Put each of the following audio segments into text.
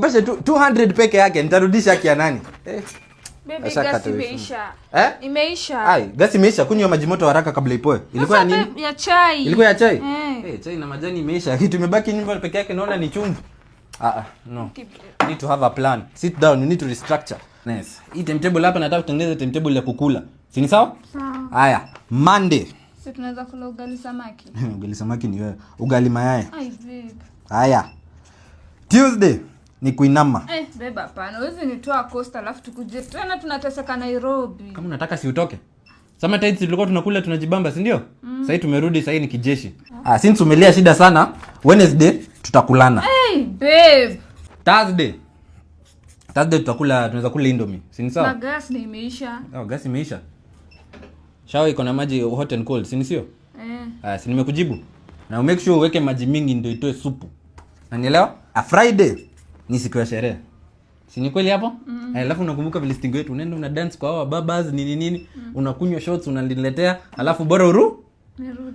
Pesa 200 peke yake nitarudisha kia nani? Baby, gasi imeisha. Imeisha. Ai, gasi imeisha. Kunywa maji moto haraka kabla ipoe. Ilikuwa nini? Ya chai. Ilikuwa ya chai? Chai na majani imeisha. Kitu imebaki nyumba peke yake naona ni chumvi. No. You need to have a plan. Sit down, you need to restructure. Nice. Hii timetable hapa nataka kutengeneza timetable ya kukula. Si ni sawa? Sawa. Haya, Monday. Sisi tunaweza kula ugali samaki. Ugali samaki ni wewe. Ugali mayai. Ai babe. Haya. Tuesday ni kuinama. Babe hapana. Wewe nitoa Costa alafu tukuje tena tunateseka Nairobi. Kama unataka si utoke. Sama tides tulikuwa tunakula tunajibamba, si ndio? Sasa tumerudi sasa ni kijeshi. Since umelia shida sana, Wednesday tutakulana. Babe. Thursday tunaweza kula Indomie. Si ni sawa? Na gas ni imeisha. Gas imeisha. Shower iko na maji hot and cold, si ni sio? Si nimekujibu. Na make sure uweke maji mingi ndio itoe supu. Unanielewa? Friday ni siku ya sherehe. Si ni kweli hapo? Alafu unakumbuka vile stingo yetu unaenda una dance kwa hawa babas nini unakunywa shots unaniletea alafu bora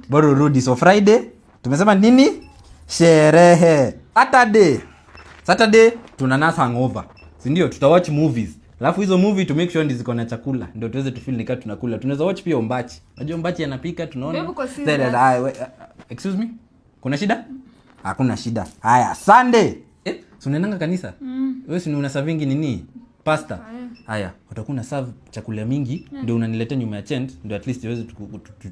urudi. So Friday tumesema nini? Sherehe. Saturday tunanasa hangover. Si ndio? Tutawatch movies. Alafu hizo movie to make sure ndi ziko na chakula ndio tuweze to feel nika tunakula. Tunaweza watch pia Ombachi. Unajua Ombachi anapika tunaona. Excuse me? Kuna shida? Hakuna shida. Haya, Sunday. Si unaendanga kanisa? Wewe si una servingi nini? Pasta. Haya, utakuwa na serve chakula mingi ndio unaniletea nyuma ya tent ndio at least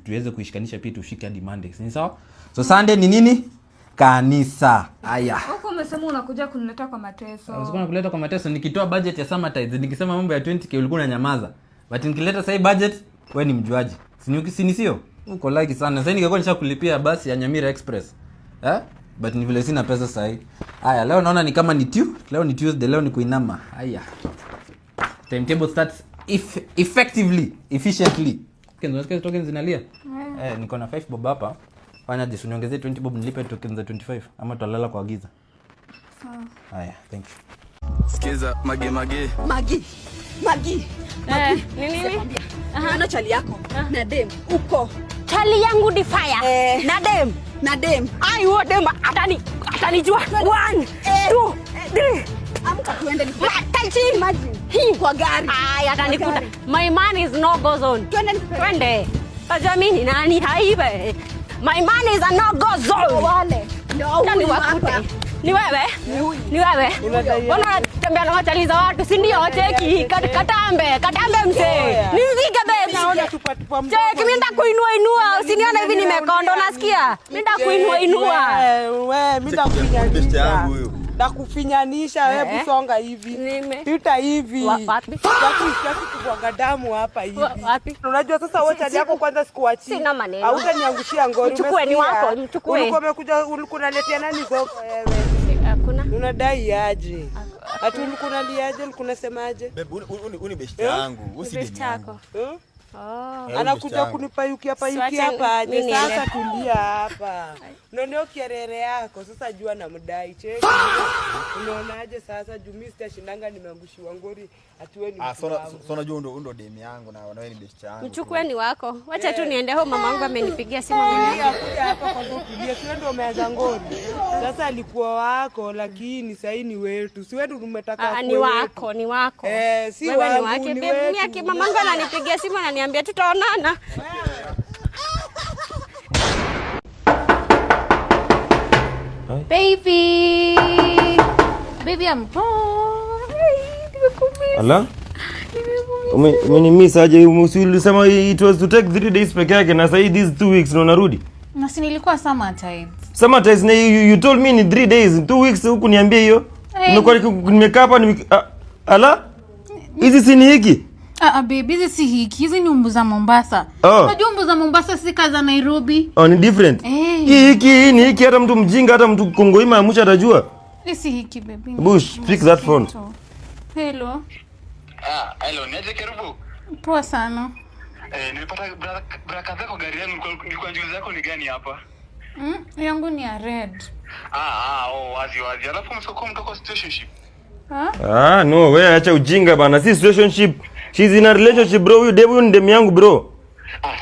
tuweze kuishikanisha pia tushike hadi Monday. Si sawa? So Sunday ni nini? Kanisa. Haya. Huko umesema unakuja kuniletea kwa mateso. Unasema kuleta kwa mateso nikitoa budget ya summer tides nikisema mambo ya 20k ulikuwa unanyamaza. But nikileta sasa budget wewe ni mjuaji. Si sio? Uko like sana. Sasa ningekuwa nishakulipia basi ya Nyamira Express. But ni vile sina pesa sasa hivi. Haya, leo naona ni kama leo ni Tuesday, leo ni kuinama. Haya. Timetable starts efficiently. Unasikia tokens zinalia? Niko na 5 bob hapa. Fanya this uniongezee 20 bob nilipe tokens za 25 ama tutalala kwa giza. Sawa. Haya, thank you. Sikiza Magi. Nini? Ana chali yako. Na dem uko. Chali yangu ni fire. Na dem. Ai wo dem atanijua. 1 2 3. Amka tuende ni. Imagine. Hii kwa gari. Ai atanikuta. My man is no go zone. Twende. Tajamini nani haibe. My man is a no go zone. Wale. Ndio wakute. Ni wewe? Wana tembea na watali za watu, si ndio? Cheki, katambe mzee. Nizike babe. Naona tupa mdomo. Cheki, mimi nataka kuinua. Usinione hivi nimekonda, unasikia? Mimi nataka kuinua. Wewe, mimi nakufinyanisha. Nakufinyanisha, hebu songa hivi. Pita hivi. Wapi? Sitaki kubwaga damu hapa hivi. Wapi? Unajua sasa wote yako kwanza sikuachia. Sina maneno. Hautaniangushia ngori. Mchukue ni wako, mchukue. Ulikuwa umekuja unaletea nani zoko wewe? Hakuna. Unadai aje? Ati ulikuwa unaliaje? Ulikuwa unasemaje? Babe, uni best yangu. Best yako. Anakuja kunipayukia hapa aje? Sasa tulia hapa. Unaona kierere yako sasa jua na mdai cheki. Unaonaje sasa juu mimi sitashindanga nimeangushiwa ngori ati wewe ni so unajua ndo dem yangu na wewe ni best yangu. Mchukue ni wako. Wacha tu niende home, mama wangu amenipigia simu mimi. Akuja hapa kwa kupigia sio ndo umeanza ngori. Sasa alikuwa wako lakini sasa ni wetu. Si wewe umetaka ni wako. Si wewe wangu, ni wake. Mimi mama wangu ananipigia simu ananiambia tutaonana. Baby, I'm home. Ala? Umenimiss aje? Ulisema it was to take 3 days peke yake na sasa these 2 weeks ndo narudi. Na si nilikuwa summer tides. Summer tides na you told me in 3 days, 2 weeks huku niambia hiyo. Nimekuwa nimekaa hapa ala? Hizi si ni hiki? Baby, hizi si hiki. Hizi ni umbu za Mombasa. Unajua umbu za Mombasa si kaza Nairobi. Ni different. Hiki ni hiki, hata mtu mjinga hata mtu kongoima amusha atajua. Si hiki baby. Bush, pick that phone. Hello. Hello, niaje Kerubu? Poa sana. Nilipata braka zako gari yangu, nilikuwa njoo zako ni gani hapa? Yangu ni ya red. Wazi. Alafu mtoko situationship. No, wewe acha ujinga bana. Si situationship. She's in a relationship bro. Huyu Debu ni dem yangu bro.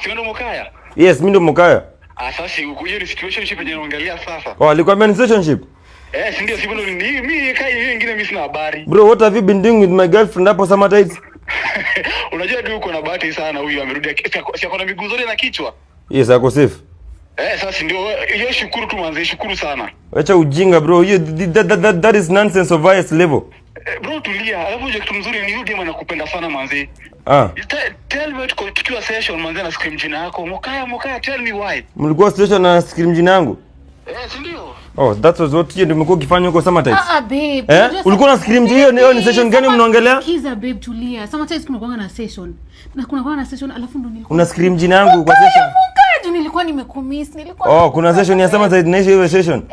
Si ndo Mokaya? Yes, mimi ndo Mokaya. Sasa hiyo ni situationship yenye unaangalia sasa. Alikwambia ni situationship? Si ndio sivyo mimi kai hiyo nyingine mimi sina habari. Bro, what have you been doing with my girlfriend hapo Summertide? Unajua tu uko na bahati sana huyu amerudi si akona miguu zote na kichwa. Yes, ako safe. Sasa ndio hiyo shukuru tu manze, shukuru sana. Acha ujinga bro. That is nonsense of highest level. Bro tulia, alafu je kitu mzuri ni yule anakupenda sana manze. Tell me tukiwa session manze na scream jina yako. Mokaya tell me why. Mlikuwa session na scream jina yangu? Si ndio? Oh, that was what you ndio umekuwa ukifanya huko Summertide. Babe. Ulikuwa na scream hiyo ni session gani mnaongelea? Kiza babe tulia. Summertide kuna kuanga na session. Na kuna kuanga na session alafu ndo nilikuwa. Una scream jina yangu kwa session? Mkaje nilikuwa nimekumiss. Kuna session ya Summertide na hiyo session.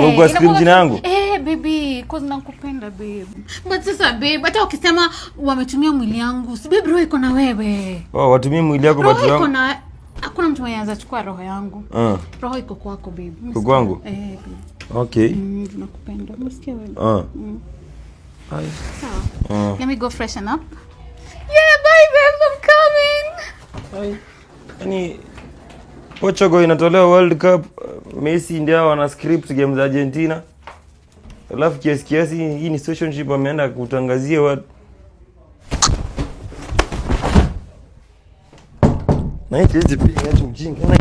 Ulikuwa scream jina yangu? Baby, cause nakupenda babe. But sasa babe, hata ukisema wametumia mwili yangu, si babe roho iko na wewe. Watumie mwili yako bado yangu. Hakuna mtu anaanza chukua roho yangu. Roho iko kwako babe. Iko kwangu? Babe. Okay. Nakupenda. Msikia wewe. Hi. Sawa. Let me go freshen up. Yeah, bye babe, I'm coming. Hi. Yaani Portugal inatolewa World Cup, Messi ndio wana script game za Argentina. Alafu kiasi hii ni situationship ameenda kutangazia watu. Na hizi pia ni ujinga.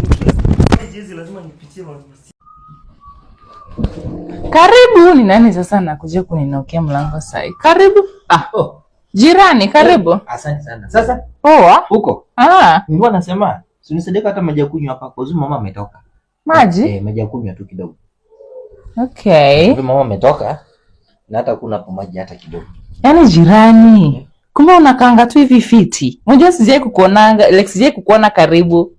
Hizi lazima nipitie mwanzo. Karibu, ni nani sasa nakuja kuninokea mlango sai? Karibu. Jirani, karibu. Asante sana. Sasa poa huko. Nilikuwa nasema unisaidie hata maji ya kunywa hapa kwa sababu mama ametoka. Maji? Maji ya kunywa tu kidogo. Okay. Hivi mama ametoka na hata kuna hapo maji hata kidogo. Yaani jirani, kumbe unakaanga tu hivi fiti. Unajua sijai kukuonanga, sijai kukuona karibu.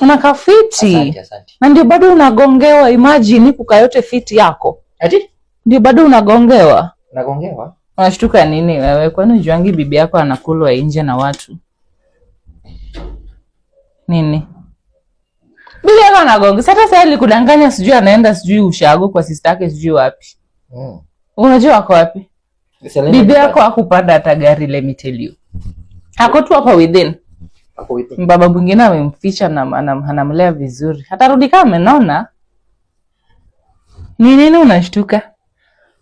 Unakaa fiti. Asante. Na ndio bado unagongewa, imagine kukaa yote fiti yako. Ati? Ndio bado unagongewa. Nagongewa? Unashtuka nini wewe? Kwani ujuangi bibi yako anakulwa nje na watu? Nini? Bibi yako anagonga. Sasa alikudanganya sijui anaenda sijui ushago kwa sister yake sijui wapi. Unajua wako wapi? Bibi yako hakupanda hata gari, let me tell you. Hako tu hapa within. Baba mwingine amemficha na anamlea vizuri. Atarudi kama amenona. Nini unashtuka?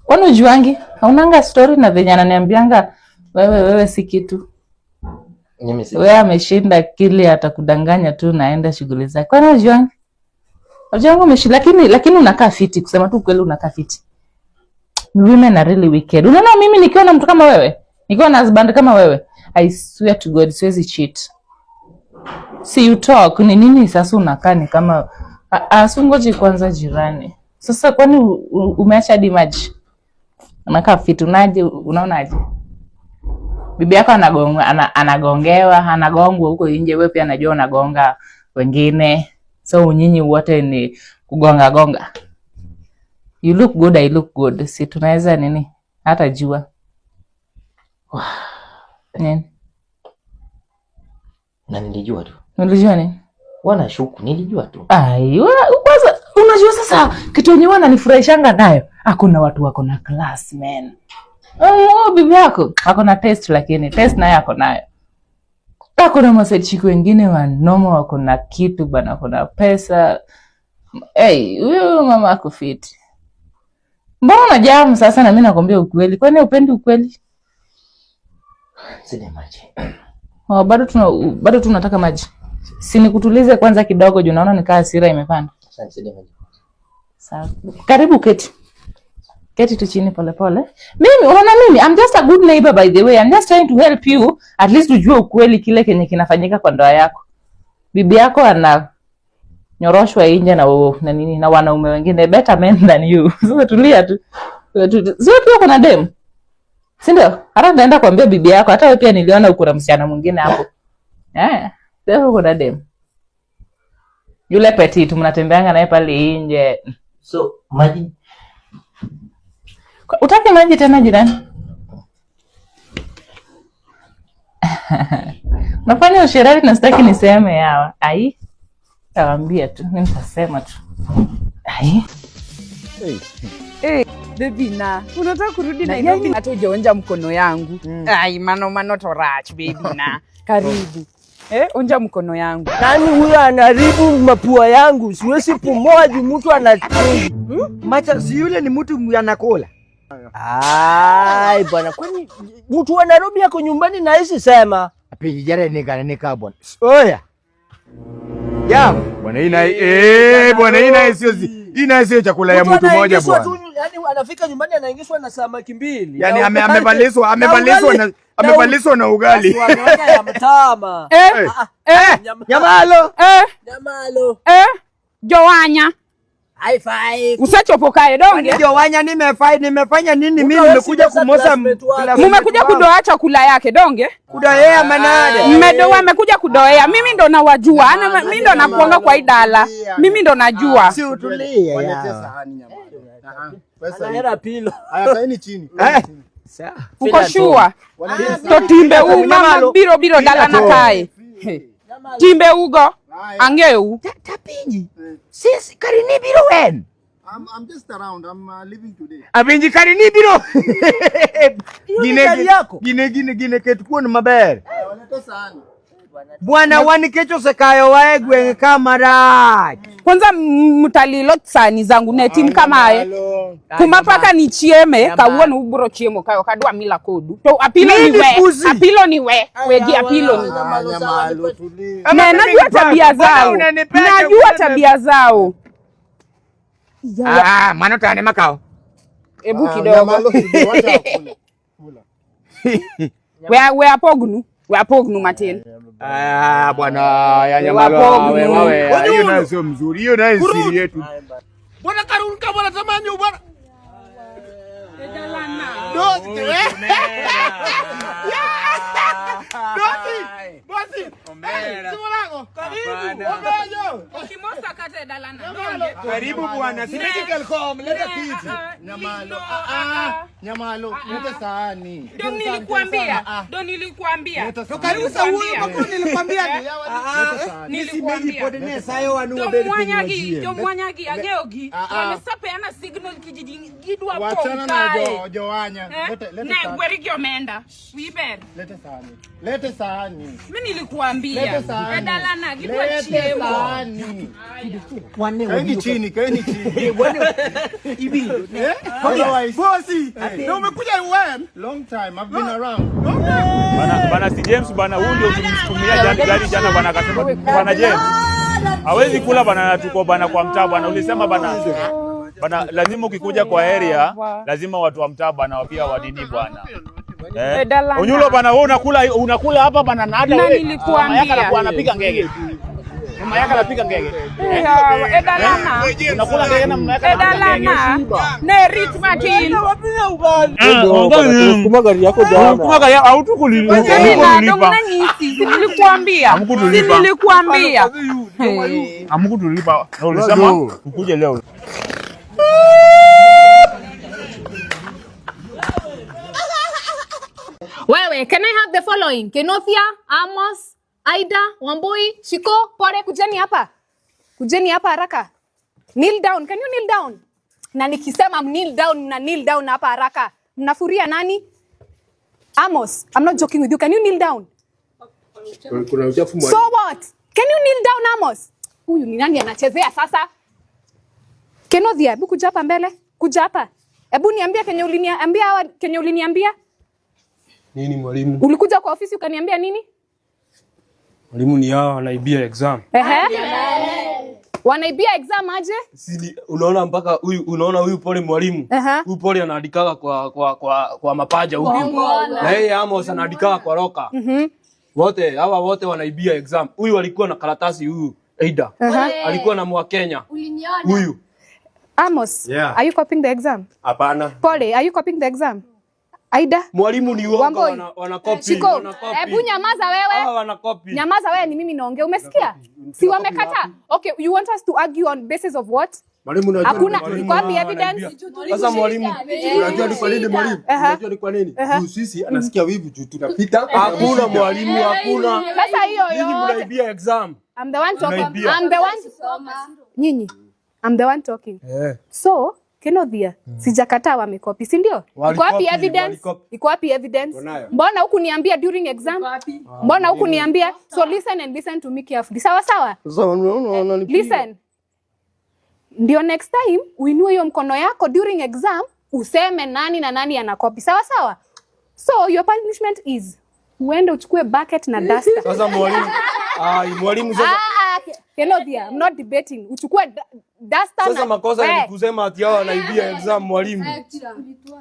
Kwani ujuangi? Haunanga story na venye ananiambianga wewe si kitu. Wewe ameshinda kile atakudanganya tu naenda shughuli zake. Kwani ujuangi? Ujuangi umeshinda lakini unakaa fiti, kusema tu kweli unakaa fiti. Women are really wicked. Unaona mimi nikiwa na mtu kama wewe, nikiwa na husband kama wewe, I swear to God siwezi cheat. See you talk, ni nini sasa unakaa ni kama asungoje kwanza jirani. Sasa kwani umeacha hadi maji? Unakaa fiti unaonaje? Bibi yako anagongwa huko nje, wewe pia anajua unagonga wengine. So nyinyi wote ni kugonga. You look good, I look good. Si tunaweza nini? Hata jua. Nini? Na nilijua tu. Nilijua nini? Wana shuku, nilijua tu. Kwanza unajua sasa kitu yenyewe ananifurahishanga nayo. Hakuna watu wako na class man. Bibi yako ako na test lakini test naye ako nayo. Hakuna masechiku wengine wanoma wako na kitu bana, wako na pesa. Huyo mama ako fit. Mbona unajamu sasa na mimi nakwambia ukweli? Kwani upendi ukweli? Sina maji. Bado tunataka maji. Si nikutulize kwanza kidogo juu naona nikaa hasira imepanda. Asante, sina maji. Sawa. Karibu keti. Keti tu chini pole pole. Unaona mimi I'm just a good neighbor by the way. I'm just trying to help you at least ujue ukweli kile kenye kinafanyika kwa ndoa yako. Bibi yako ana nyoroshwa nje na nini na wanaume wengine better men than you. Sasa tulia tu. Sio pia kuna dem. Si ndio? Hata naenda kuambia bibi yako hata wewe pia niliona uko na msichana mwingine hapo. Sio kuna dem. Yule petit mnatembeanga naye pale nje. So, maji. Utaki maji tena jirani? Nafanya usherati na sitaki niseme yawa. Tawaambia tu, mimi nitasema tu. Baby na unataka kurudi Nairobi hata hujaonja mkono yangu. Mano torach baby na. Karibu. Onja mkono yangu. Nani huyo anaribu mapua yangu? Siwezi pumua juu mtu anatungi. Macha si yule ni mtu anakola. Ai bwana, kwani mtu wa Nairobi yako nyumbani na hisi sema. Api jare nika bwana. Oya. Ya, bwana bwana ina sio chakula ya mtu mmoja bwana. Yaani anafika nyumbani anaingishwa na samaki mbili. Yaani amevaliswa na ugali. Wanaona ya mtama. Nyamalo. Nyamalo. Jowanya. Haifai. Usachopokae donge. Jowanya nimefanya nini mimi? Nimekuja kumosa. Mmekuja kudoa chakula yake donge. Kudoea manade. Mmedoa amekuja kudoea. Mimi ndo nawajua. Mimi ndo nakuanga kwa idala. Mimi ndo najua. Si utulie. Walete sahani Nyamalo. Anahera pilo. Aya saini chini. Uko shua. Totimbe mama biro dala na kai. Timbe ugo. Angeu. Tapinji. Sisi karini biro wen. I'm just around. I'm leaving today. Abinji karini biro. Gine ketukua na mabere. Walete sahani. Bwana wani kecho sekayo waegwe kamara. Kwanza mutalilo sani zangu netim kamae. Kumapaka ni chieme kawuono uburo chiemo kayo kadwa mila kodu. To apilo ni we. Apilo ni we. Wegi apilo ni. Nyamalo tuli. Najua tabia zao. Najua tabia zao. Mano tane makao. Ebu kidogo. We apognu Martin. Bwana ya Nyamalo wewe. Hiyo nayo sio mzuri. Hiyo nayo siri yetu. Bwana karuka bwana zamani bwana. Bosi. Simulako. Ukimosa kate dalana. Karibu bwana. Siriki kelkom leta kiti. Nyamalo. Nyamalo, lete sahani. Ndio nilikuambia. Karibu sawa huko nilikwambia. Nilikwambia. Sayo wanu Jomwanyagi ageogi. Wamesapeana signal kijiji gidwa po. Wachana na Jowanya. Lete sahani. Gwerigi omeenda. Wiber. Lete sahani. Lete sahani. Mimi nilikuambia. Dalana gidwa chiemo. Lete sahani. Kaeni chini. Ibi. Bosi. Na umekuja when? Long time. I've been around. Bana si James bana, huyu ndio tulimsukumia gari jana bana, akasema bana James hawezi kula bana, tuko bana kwa mtaa bana, ulisema bana lazima ukikuja kwa area lazima watu wa mtaa bana pia wadini bwana. Unyulo bana, wewe unakula hapa bana, na hata wewe nilikuambia anapiga ngege. Mama yake anapiga ngege. Edalana. Unakula ngege na mama yake anapiga ngege. Ne Rich Martin. Kuma gari yako jana. Kuma gari au tukulipa. Nilikuambia. Hamkutulipa. Na ulisema ukuje leo. Wewe, can I have the following? Kenothia, Amos, Aida, Wambui, Shiko, Pore, kujeni hapa haraka. Kneel down. Can you kneel down? Na nikisema kneel down hapa haraka. Mnafuria nani? Amos, I'm not joking with you. Can you kneel down? So what? Can you kneel down, Amos? Huyu ni nani anachezea sasa? Kenothia, hebu kuja hapa mbele. Kuja hapa. Hebu niambia Kenya uliniambia? Nini mwalimu? Ulikuja kwa ofisi ukaniambia nini? Mwalimu ni hao wanaibia exam. Wanaibia exam aje? Unaona mpaka huyu Pole mwalimu. Huyu Pole anaandikaga kwa mapaja huku. Na yeye Amos anaandikaga kwa roka. Wote wanaibia exam. Huyu alikuwa na karatasi huyu Aida. Alikuwa na Mwakenya. Huyu. Amos, are you copying the exam? Hapana. Pole, are you copying the exam? Aida? Mwalimu ni uongo wanakopi. Shiko, hebu nyamaza wewe. Wanakopi. Nyamaza wewe, ni mimi naongea. Umesikia? Si wamekata. Okay, you want us to argue on basis of what? Mwalimu najua. Hakuna copy evidence. Sasa mwalimu, unajua ni kwa nini mwalimu? Unajua ni kwa nini? Sisi anasikia wivu tu tunapita. Hakuna mwalimu, hakuna. Sasa hiyo Nyinyi mnaibia exam. I'm the one talking. Nyinyi. I'm the one talking. So, Kenothia, sijakataa wamekopi, si ndio? Iko wapi evidence? Iko wapi evidence? Mbona huku niambia during exam? Mbona huku niambia? So listen and listen to me carefully. Sawa sawa? Listen. Ndio next time uinue hiyo mkono yako during exam useme nani na nani anakopi. Sawa sawa? So your punishment is uende uchukue bucket na duster. Sasa mwalimu. Mwalimu sasa. Kenothia, I'm not debating. Uchukue duster. Sasa makosa ni kusema ati hao wanaibia exam mwalimu.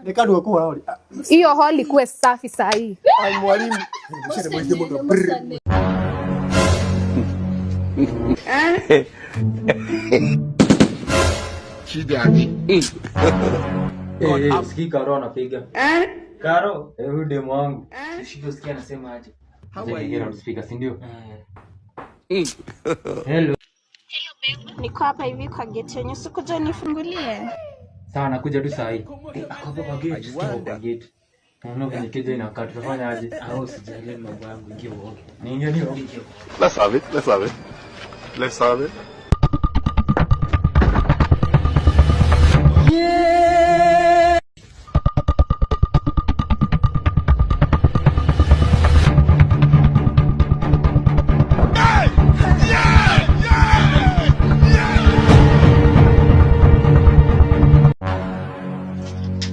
Nikadwa kwa hali. Hiyo hall ikuwe safi saa hii. Mwalimu. Sikii Karo anapiga. Karo, huyu demu wangu. Usiposikia anasema aje. Hawa speaker, si ndio? Hello. Niko hapa hivi kwa gate yenye sikuja nifungulie. Sawa, nakuja tu saa hii. Hapo kwa gate, kwa gate. Unaona kwenye keja inakaa tutafanya aje? Au usijali mambo yangu ingie uoge. Niingie ni uoge. Let's have it. Let's have it. Yeah.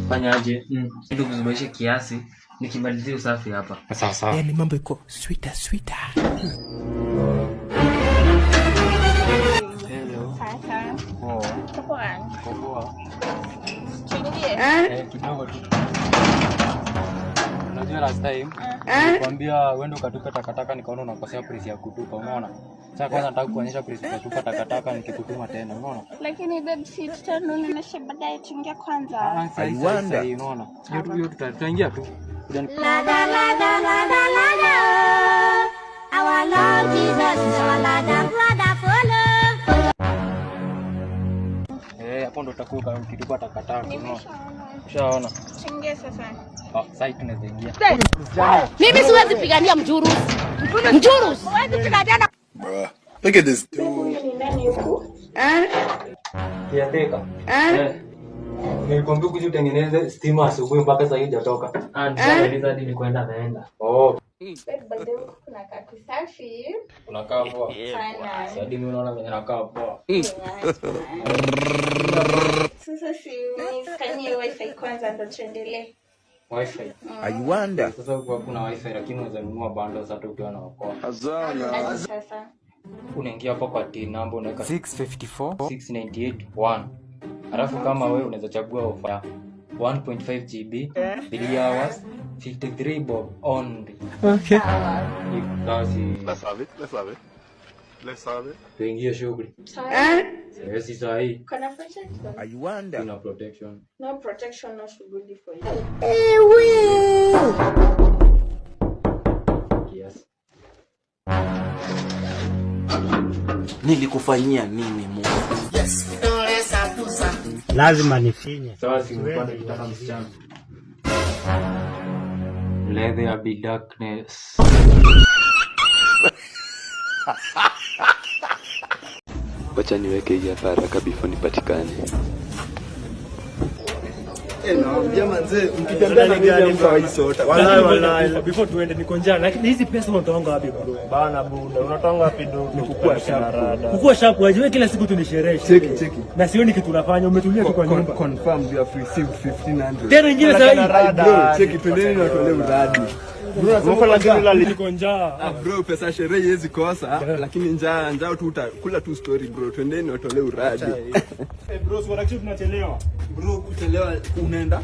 Fanyaje? Ndio kuzimaisha kiasi nikimalizia usafi hapa. Sasa. Yaani mambo iko sweeter. Hello. Poa. Kidogo tu. Unajua last time nilikwambia uende ukatupe takataka nikaona unakosea price ya kutupa, umeona? Sasa kwanza nataka kuonyesha price ya kutupa takataka nikikutuma tena, umeona? Lakini babe si tutanunisha baadaye tuingia kwanza. Sasa unaona? Hiyo tutaingia tu. La our Lord Jesus our brother follow. Hapo ndo utakuwa ukitupa takataka, unaona? Ushaona? Tuingie sasa. Sasa tunaingia. Mimi siwezi pigania mjurus. Siwezi pigania. Bro, look at this dude. Kiateka. Nilikwambia kuja utengeneze stima asubuhi mpaka sasa hajatoka. Ndio hadi kwenda naenda. Bado kuna kakusafi. Unakaa poa. Sana. Sasa mimi unaona mimi nakaa poa. Sasa si niskanie wifi kwanza ndo tuendelee. Wifi. I wonder. Sasa kuna wifi lakini unaweza nunua bundles hata ukiwa na okoa. Azana. Sasa unaingia hapo kwa T number unaweka 654 698 Alafu kama wewe unaweza chagua ofa 1.5 GB 3 hours 53 bob only. Okay. Let's have it. Tuingie shughuli. Yes, sahi. Kuna protection. I wonder. Kuna protection. No protection, no shughuli for you. Yes. Nilikufanyia nini Mungu? Yes. Lazima nifinye. Sawa, si mpande kitaka msichana. Let there be darkness. Wacha niweke hii hapa haraka before nipatikane. Naambia manze mkitembea na gari mtawaisota. Wallahi. Before tuende niko njaa lakini hizi pesa unatoanga wapi bro? Bana bunda, unatoanga wapi ndo? Nikukua sharada. Kukua shapu aje wewe kila siku tunishereheshe. Cheki. Na sioni kitu unafanya umetulia tu kwa nyumba. Confirm you have received 1500. Tena nyingine sasa bro, cheki twendeni na tole uradi. Niko njaa. Bro, pesa sherehe hizi kosa, lakini njaa tu utakula tu story bro. Twendeni na tole uradi. Bro, sio rakisho tunachelewa. Bro, kuchelewa unaenda?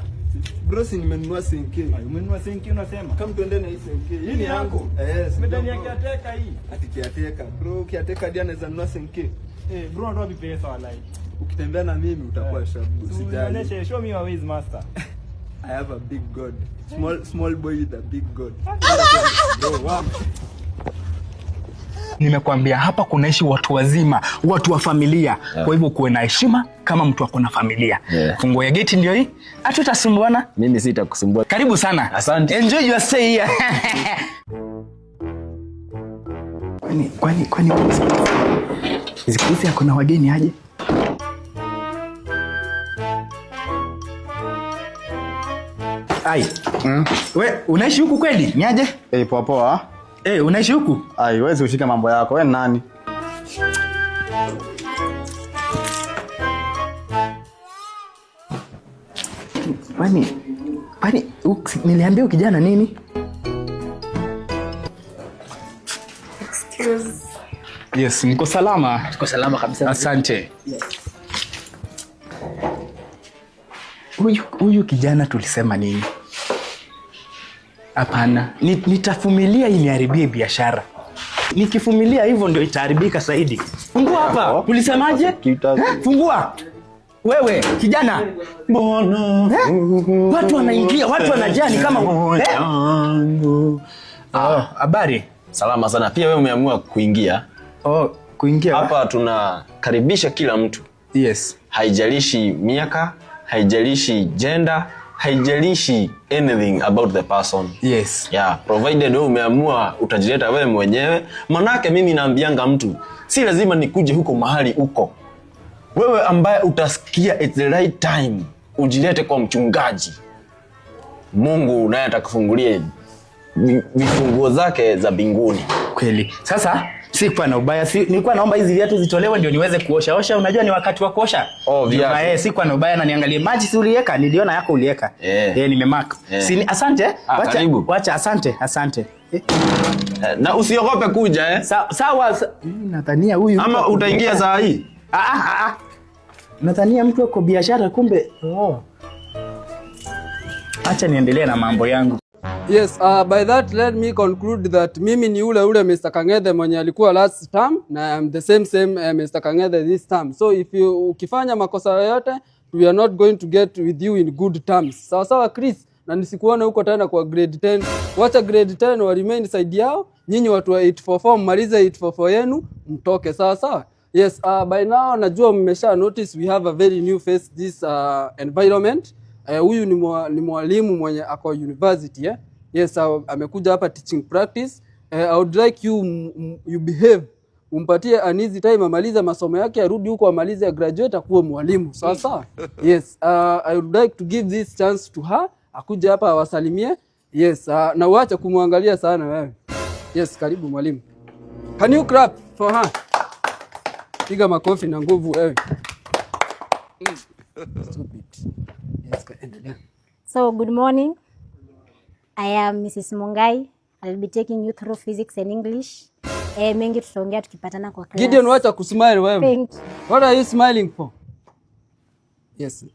Bro, si nimenunua senke. Umenunua senke unasema? Kama tuende na hii senke. Hii ni yangu. Simedani yake ateka hii. Ati kiateka. Bro, kiateka dia anaweza nunua senke. Bro, ndo wapi pesa walai. Ukitembea na mimi utakuwa shabu. Usijali. Nionyeshe, show me your ways master. I have a big God. Small boy with a big God. Bro, wow. Nimekwambia hapa kunaishi watu wazima, watu wa familia. Kwa hivyo kuwe na heshima kama mtu ako na familia. Funguo ya gate ndio hii. Hatutasumbuana. Mimi sitakusumbua. Karibu sana. Asante. Enjoy your stay here. Kwani siku hizi kuna wageni aje? Ai. We, unaishi huku kweli? Niaje? Poa poa. Unaishi huku? Ai, wewe ushike mambo yako. Wewe nani? Kwani niliambia kijana nini? Excuse. Yes, niko salama. Tuko salama kabisa. Asante. Huyu kijana tulisema nini? Hapana, nitafumilia iniharibie biashara. Nikifumilia hivyo ndio itaharibika zaidi. Fungua hapa. Tulisemaje? Fungua. Wewe kijana. Mbona? Watu wanaingia, watu wanajani kama habari. Salama sana. Pia wewe umeamua kuingia. Kuingia. Hapa tunakaribisha kila mtu. Yes. Haijalishi miaka, haijalishi gender, haijalishi anything about the person. Yes. Yeah, provided wewe umeamua utajileta wewe mwenyewe. Manake mimi naambianga mtu, si lazima nikuje huko mahali uko. Wewe ambaye utasikia it's the right time, ujilete kwa mchungaji. Mungu naye atakufungulia vifunguo zake za mbinguni. Kweli. Sasa sikuwa na ubaya, nilikuwa naomba hizi viatu zitolewe ndio niweze kuosha. Unajua ni wakati wa kuosha. Viatu. Sikuwa na ubaya na niangalie maji si uliweka, niliona yako uliweka. Nimemark. Asante. Wacha asante. Na usiogope kuja Sawa. Nadhania huyu ama utaingia saa hii. Nadhania mtu wako biashara kumbe. Acha niendelee na mambo yangu. Yes, by that let me conclude that mimi ni ule Mr. Kang'ethe mwenye alikuwa last term na I'm the same Mr. Kang'ethe this term. So if ukifanya makosa yoyote, we are not going to get with you in good terms. Sawa Chris, na nisikuone huko tena kwa grade 10. Wacha grade 10 wa remain side yao. Nyinyi watu wa 844 mmalize 844 yenu mtoke sawa. Yes, by now najua mmesha notice we have a very new face this environment. Huyu ni mwalimu mwenye ako university Yes, amekuja hapa teaching practice. I would like you behave. Umpatie an easy time amalize masomo yake arudi huko amalize graduate akuwe mwalimu. Sawa? Yes, I would like to give this chance to her. Akuja hapa awasalimie. Yes, na uache kumwangalia sana wewe. Yes, karibu mwalimu. Can you clap for her? Piga makofi na nguvu wewe. So good morning. I am Mrs. Mungai. I'll be taking you through physics and English. Mengi tutaongea tukipatana kwa class. Gideon, wacha kusmile wewe. Thank you. What are you smiling for? Yes.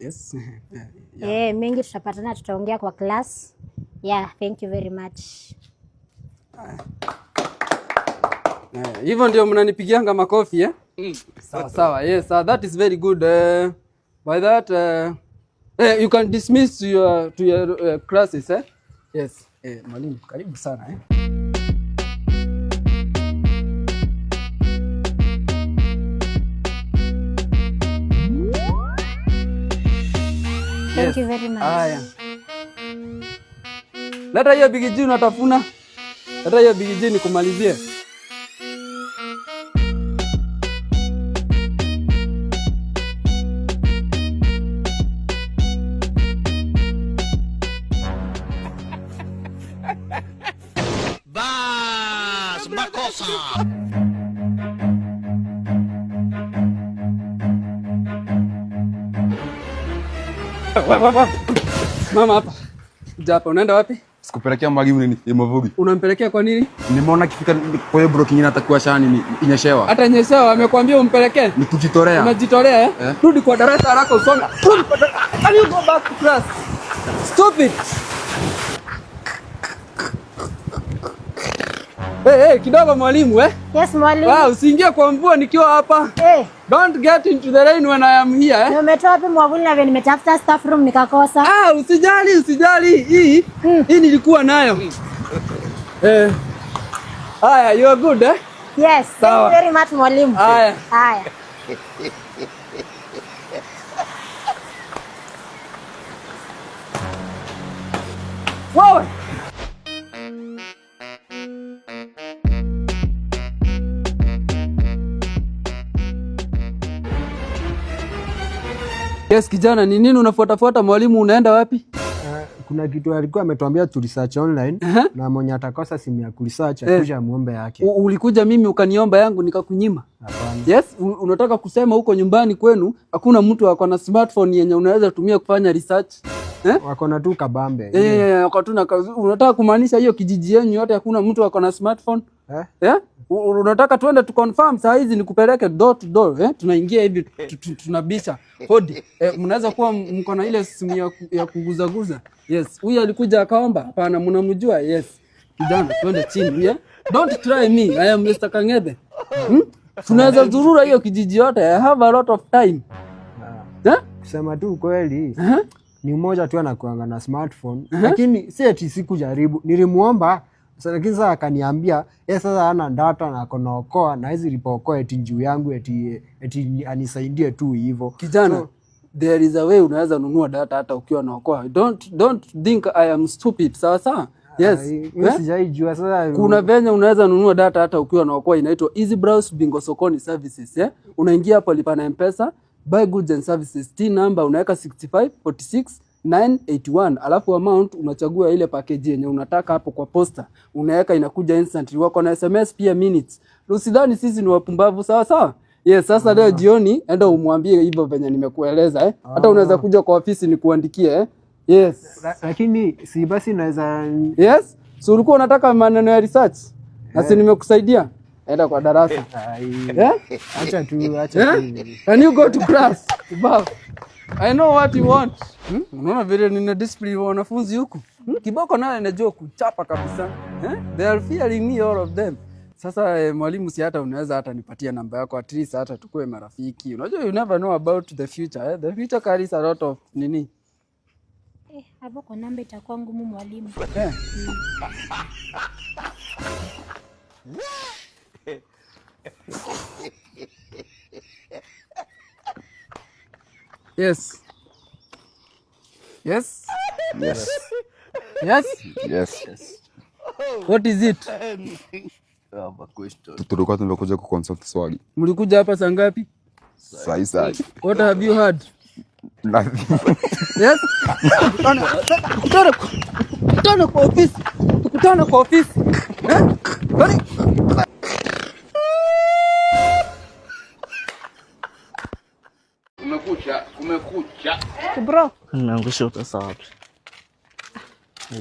Mengi tutapatana tutaongea kwa class. Yeah, thank you very much. Hivyo ndio mnanipigianga makofi Sawa. Yes, that is very good. By that you can dismiss to your classes Yes. Mwalimu karibu sana Thank you very much. Leta hiyo bigiji unatafuna. Leta hiyo bigiji nikumalizie. Makosa. Mama hapa. Japa, unaenda wapi? Sikupelekea mwalimu nini? Imavugi. Unampelekea kwa nini? Nimeona kifika kwa hiyo broki nyingine atakuwa shani inyeshewa. Hata nyeshewa amekwambia umpelekee? Ni kujitolea. Unajitolea Rudi kwa darasa haraka usome. Can you go back to class? Stop it. Hey, kidogo mwalimu Yes, mwalimu. Usiingie kwa mvua nikiwa hapa. Don't get into the rain when I am here Nimetoa wapi mwavuli na nimetafuta staff room nikakosa. Usijali. Hii nilikuwa nayo. Haya, you are good Yes, thank you very much mwalimu. Haya. Wow. Yes, kijana, ni nini unafuatafuata mwalimu, unaenda wapi? kuna kitu alikuwa ametuambia tu research online na mwenye atakosa simu ya kuresearch akuja muombe yake. Ulikuja mimi ukaniomba yangu nikakunyima? Hapana. Yes, unataka kusema huko nyumbani kwenu hakuna mtu ako na smartphone yenye unaweza tumia kufanya research? Wako na tu kabambe. Wako tu na unataka kumaanisha hiyo kijiji yenu yote hakuna mtu ako na smartphone? Unataka tuende tu confirm saa hizi nikupeleke door to door, tunaingia hivi tunabisha hodi, mnaweza kuwa mko na ile simu ya kuguzaguza. Yes, huyu alikuja akaomba? Hapana, mnamjua? Yes, kijana twende chini. Don't try me, I am Mr. Kang'ethe. Tunaweza zurura hiyo kijiji yote, I have a lot of time. Kusema tu kweli, ni mmoja tu anakuanga na smartphone, lakini si eti sikujaribu. Nilimuomba lakini sasa akaniambia sasa hana data na konaokoa na hizi lipokoa eti juu yangu eti anisaidie tu hivyo. Kijana, there is a way unaweza nunua data hata ukiwa naokoa. Don't think I am stupid. Sawa? Yes. Mimi sijaijua sasa. Kuna venye unaweza nunua data hata ukiwa naokoa, inaitwa Easy Browse Bingo Sokoni Services. Unaingia hapo lipa na M-Pesa, buy goods and services, TIN number unaweka 6546981, alafu amount unachagua ile package yenye unataka hapo kwa posta. Unaweka inakuja instantly. Wako na SMS pia minutes. Usidhani sisi ni wapumbavu, sawa? Yes, sasa leo jioni enda umwambie hivyo venye nimekueleza Hata unaweza kuja kwa ofisi nikuandikie Yes. Lakini si basi naweza. Yes? So ulikuwa unataka maneno ya research? Nasi nimekusaidia. Enda kwa darasa. Acha tu. Can you go to class? I know what you want. Unaona vile nina discipline wanafunzi huku. Kiboko naye anajua kuchapa kabisa. They are fearing me, all of them. Sasa mwalimu, si hata unaweza hata nipatia namba yako at least hata tukue marafiki. Unajua you never know about the future. The future carries a lot of nini. Hapo kwa namba itakuwa ngumu mwalimu. Yes. What is it? Tulikuwa tumekuja kuconsult swali. Mlikuja hapa saa ngapi? Sai. What have you heard? Nothing. Yes? Tukutane kwa ofisi. Kumekucha. Bro. Nimeangusha pesa wapi?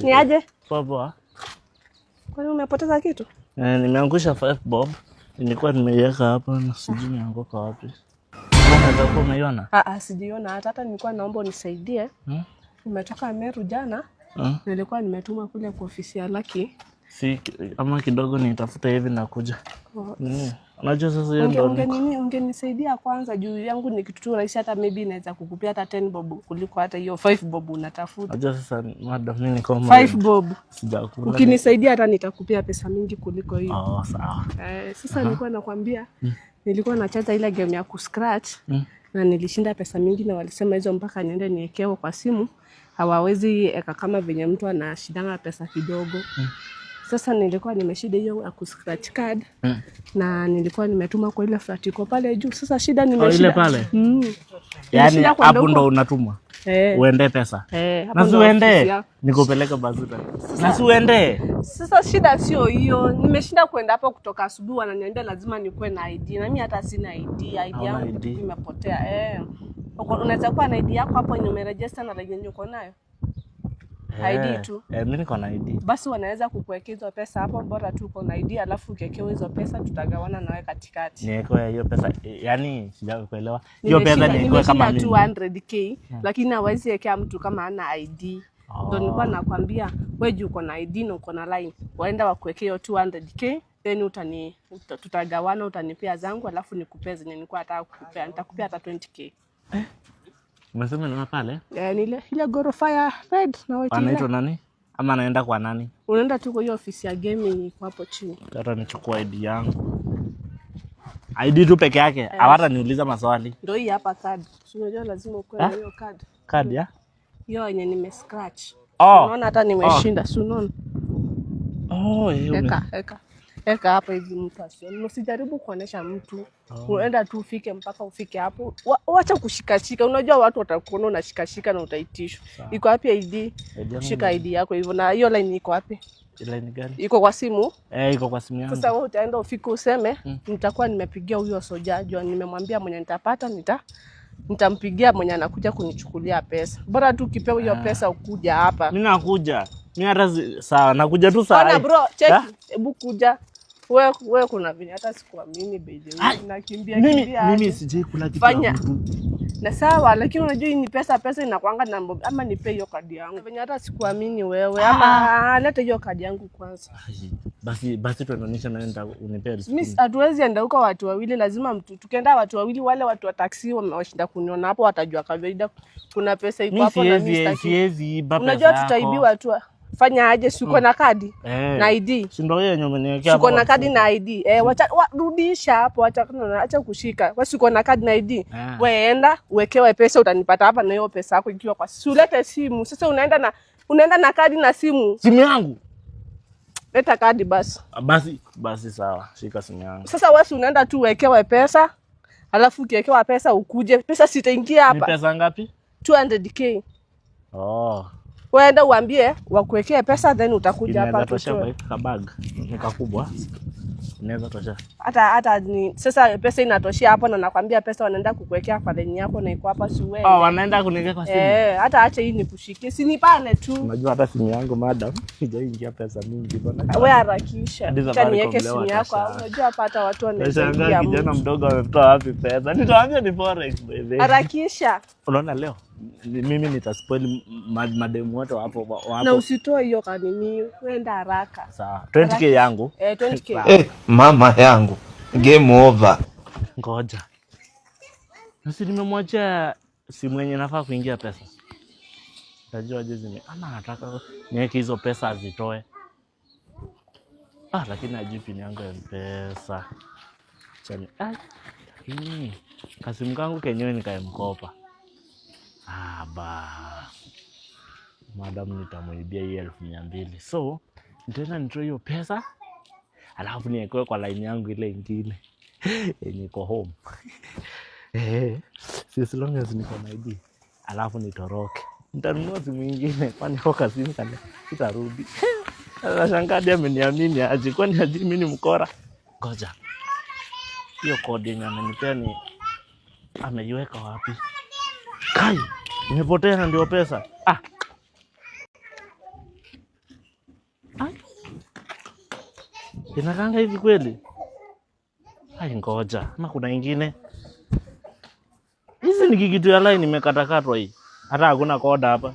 Ni aje? Poa. Kwani umepoteza kitu? Nimeangusha 5 bob. Nilikuwa nimeiweka hapa na sijui nianguka wapi. Unaweza kuwa umeiona? Sijiona hata nilikuwa naomba unisaidie. Nimetoka Meru jana. Nilikuwa nimetuma kule kwa ofisi ya Lucky. Si ama kidogo nitafuta hivi na kuja. Unajua sasa hiyo ndio ungenisaidia kwanza juu yangu ni kitu tu rahisi, hata maybe naweza kukupia hata 10 bob kuliko hata hiyo 5 bob unatafuta. Unajua sasa madam mimi niko 5 bob. Sijakula. Ukinisaidia hata nitakupia pesa mingi kuliko hiyo. Sawa. Sasa nilikuwa nakwambia nilikuwa nacheza ile game ya kuscratch na nilishinda pesa mingi na walisema hizo mpaka niende niekewe kwa simu. Hawawezi eka kama venye mtu anashindana pesa kidogo. Sasa nilikuwa nimeshida hiyo ya kuscratch card na nilikuwa nimetuma kwa ile flat iko pale juu. Sasa shida nimeshida. Ile pale? Yaani hapo ndo unatumwa. Uende pesa. Na si uende nikupeleka Bazuta. Na si uende. Sasa shida sio hiyo. Nimeshinda kwenda hapo kutoka asubuhi, wananiambia lazima nikuwe na ID. Na mimi hata sina ID. ID yangu imepotea. Unaweza kuwa na ID yako hapo yenye umeregister na yenye uko nayo? ID tu. Mimi niko na ID. Basi wanaweza kukuwekea hizo pesa hapo, bora tu uko na ID, alafu ukiwekewa hizo pesa tutagawana nawe katikati. Niwekwe hiyo pesa, yani sijakuelewa. Hiyo pesa niwekwe kama mimi 200k, lakini hawezi wekea mtu kama hana ID. Ndio nilikuwa nakwambia wewe uko na ID na uko na line. Waenda wakuwekea hiyo 200k, then tutagawana, utanipea zangu alafu nikupea zenye nilikuwa nataka kukupea. Nitakupea hata 20k. Umesema ni pale? Ile gorofa ya red na white. Anaitwa nani? Ama anaenda kwa nani? Unaenda tu kwa hiyo ofisi ya gaming iko hapo chini. Hata nichukua ID yangu. ID tu peke yake. Hawata niuliza maswali. Ndio hii hapa card. Unajua lazima ukoe na hiyo card. Card ya? Hiyo yenye nimescratch. Unaona hata nimeshinda, si unaona? Hiyo. eka hapa hivi mtu asione. Usijaribu kuonesha mtu. Unaenda tu ufike mpaka ufike hapo. Wacha kushikashika. Unajua watu watakuona unashikashika na utaitishwa. Iko wapi ID? Shika ID yako hivyo. Na hiyo line iko wapi? Line gani? Iko kwa simu? Iko kwa simu yangu. Sasa wewe utaenda ufike useme nitakuwa nimepigia huyo soja, nimemwambia mwenye nitapata nitampigia mwenye anakuja kunichukulia pesa. Bora tu kipewa hiyo pesa ukuja hapa. Mimi nakuja. Mimi hata sawa, nakuja tu saa. Bana bro, check. Hebu kuja. Wewe kuna vile hata sikuamini baby. Nakimbia. Mimi sijai kula kitu. Fanya. Na sawa, lakini unajua ni pesa inakuanga na ama nipe hiyo kadi yangu. Venye hata sikuamini wewe ama leta hiyo kadi yangu kwanza. Basi tunaonyesha naenda unipe receipt. Mimi hatuwezi enda huko watu wawili, lazima tukienda watu wawili, wale watu wa taxi wamewashinda kuniona hapo, watajua kawaida kuna pesa iko hapo na mimi siwezi. Unajua tutaibiwa tu. Fanya aje, siko na kadi na ID. Si ndio yeye umeniwekea hapo. Siko na kadi na ID. Rudisha hapo, acha kushika. Wewe siko na kadi na ID. Wewe enda uwekewe pesa, utanipata hapa na hiyo pesa yako ikiwa kwa ulete simu. Sasa unaenda na kadi na simu. Simu yangu. Leta kadi basi. Basi sawa. Shika simu yangu. Sasa wewe unaenda tu uwekewe pesa. Alafu ukiwekewa pesa ukuje. Pesa sitaingia hapa. Ni pesa ngapi? 200k. Waenda uambie wakuwekea pesa then utakuja hapa tutoe. Kabag ni kakubwa. Inaweza tosha. Hata ni sasa pesa inatoshia hapo na nakwambia pesa wanaenda kukuwekea kwa deni yako na iko hapa si wewe. Oh, wanaenda kuniwekea kwa simu. Hata acha hii nikushikie. Si ni pale tu. Unajua hata simu yangu madam haijaingia pesa mingi bwana. Wewe harakisha. Acha niweke simu yako. Unajua hapa hata watu wanaingia. Kijana mdogo ametoa wapi pesa? Nitaambia ni forex baby. Harakisha. Unaona leo mimi nitaspoil mademu wote wapo. Na usitoe hiyo kanini, wenda haraka. Sawa. 20k yangu. 20k. Mama yangu. Game over. Ngoja. Nasi nimemwacha simu yenye nafaa kuingia pesa. Najua jezi ama nataka niweke hizo pesa azitoe. Lakini ajui pini yangu ya pesa. Chani. Lakini kasimu kangu kenyewe nikaemkopa. Madam nitamuibia hii 1200. So, nitaenda nitoe hiyo pesa. Alafu niweke kwa line yangu ile nyingine. Niko home. As long as niko na ID. Alafu nitoroke. Nitanunua simu nyingine kwani hoka simu kana itarudi. Nashangaa dia ameniamini aje kwani aje mimi ni mkora. Ngoja. Hiyo kodi yenye amenipea ni ameiweka wapi? Kai, nimepotea na ndio pesa. Inakanga hivi kweli? Ngoja, ama kuna ingine. Hizi ni kitu ya line nimekatakatwa hii. Hata hakuna koda hapa.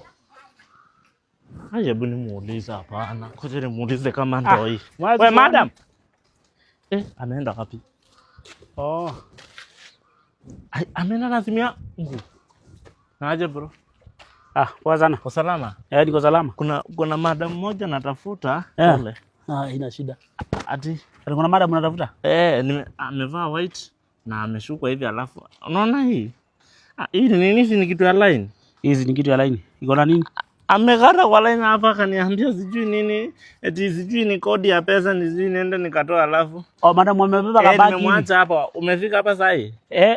Hebu nimuulize hapana. Ngoja nimuulize kama ndio hii. Wewe madam. Anaenda wapi? Ameenda na simu yangu. Aje bro. Poa sana. Kwa salama? Niko salama. Kuna madam mmoja natafuta pale. Ina shida. Ati kuna madam natafuta? Amevaa white na ameshuka hivi alafu. Unaona hii? Hii ni nini? Si ni kitu ya line. Hizi ni kitu ya line. Iko na nini? Amekata kwa line hapa kaniambia sijui nini. Eti sijui ni kodi ya pesa ni sijui niende nikatoa alafu. Madam amebeba kabaki. Nimemwacha hapa. Umefika hapa sasa hii?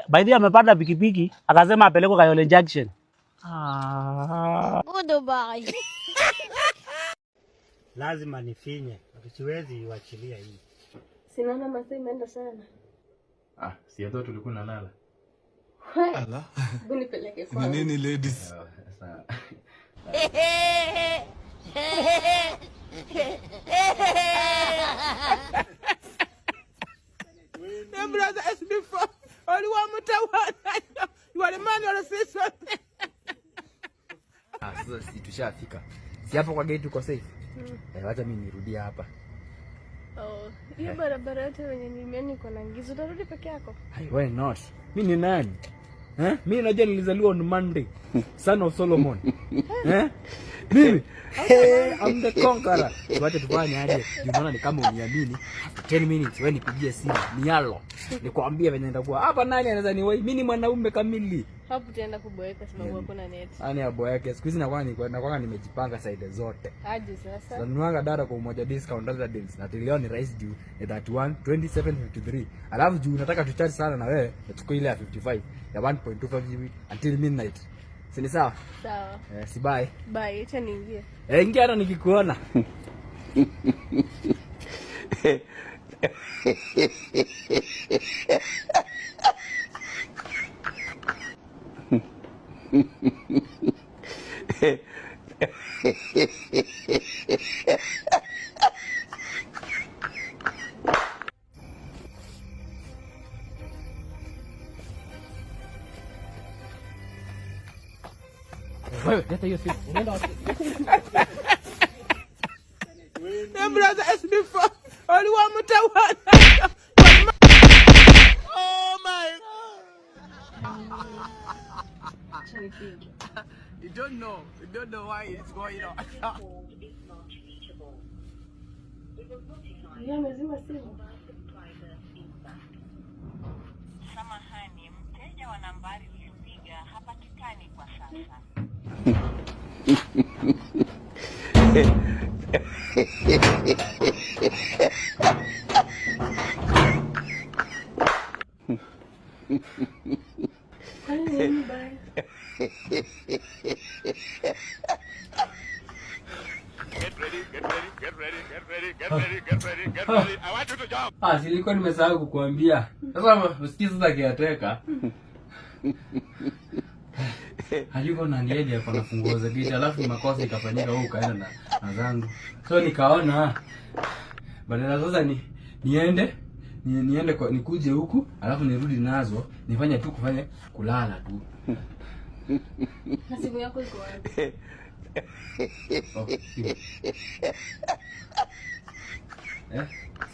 By the way amepanda pikipiki akasema apeleke Kayole Junction. Goodbye. Lazima nifinye. Siwezi iwachilia hii. Sinaona masaa imeenda sana. Si hata tulikuwa nalala. Allah. Bunipeleke kwa. Ni nini ladies? Brother SB4. Only one mtawana. You are the man or the sister. Sasa si tushafika. Si hapo kwa gate uko safe? Wacha mimi nirudia hapa. Hiyo barabara yote wenye nimeona iko na ngizo, utarudi peke yako? Why not? Mimi ni nani? Mimi najua nilizaliwa on Monday. Son of Solomon. Mimi I'm the conqueror. Wacha tufanye aje? Unaona ni kama uniamini. After 10 minutes wewe nipigie simu. Nialo. Nikwambie venye nitakuwa. Hapa nani anaweza niwai? Mimi ni mwanaume kamili. Hapo tutaenda kuboeka sababu hakuna net. Yaani aboeke. Siku hizi nakuwa nimejipanga side zote. Aje sasa. Nanuanga data kwa umoja discount other deals. Na leo ni rise juu ni 31 2753. Alafu juu nataka tucharge sana na wewe, nachukua ile ya 55 ya 1.25 GB until midnight. Si sawa? Sawa. Si bye. Bye, acha niingie. Ingia hata nikikuona. Wewe leta hiyo simu. Unaenda wapi? Brother SB4 waliwa mtawana. Oh my God. You don't know why it's going on. Samahani, mteja wa nambari uliyopiga hapatikani kwa sasa. Silikuwa nimesahau kukuambia. Sasa usikie sasa kiateka. Hayuko na niende hapo na funguo za gate, alafu makosa ikafanyika huko kaenda na zangu. So nikaona badala sasa niende kwa nikuje huku, alafu nirudi nazo, nifanye tu kulala tu. Na simu yako iko wapi?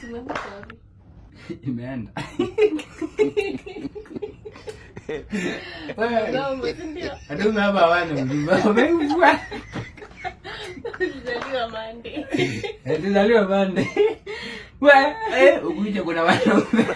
Simu yako iko wapi? Imeenda. Adumu hapa wana mjumba. Umengua. Tulizaliwa Monday. Tulizaliwa Monday. Ukuje kuna wanaume.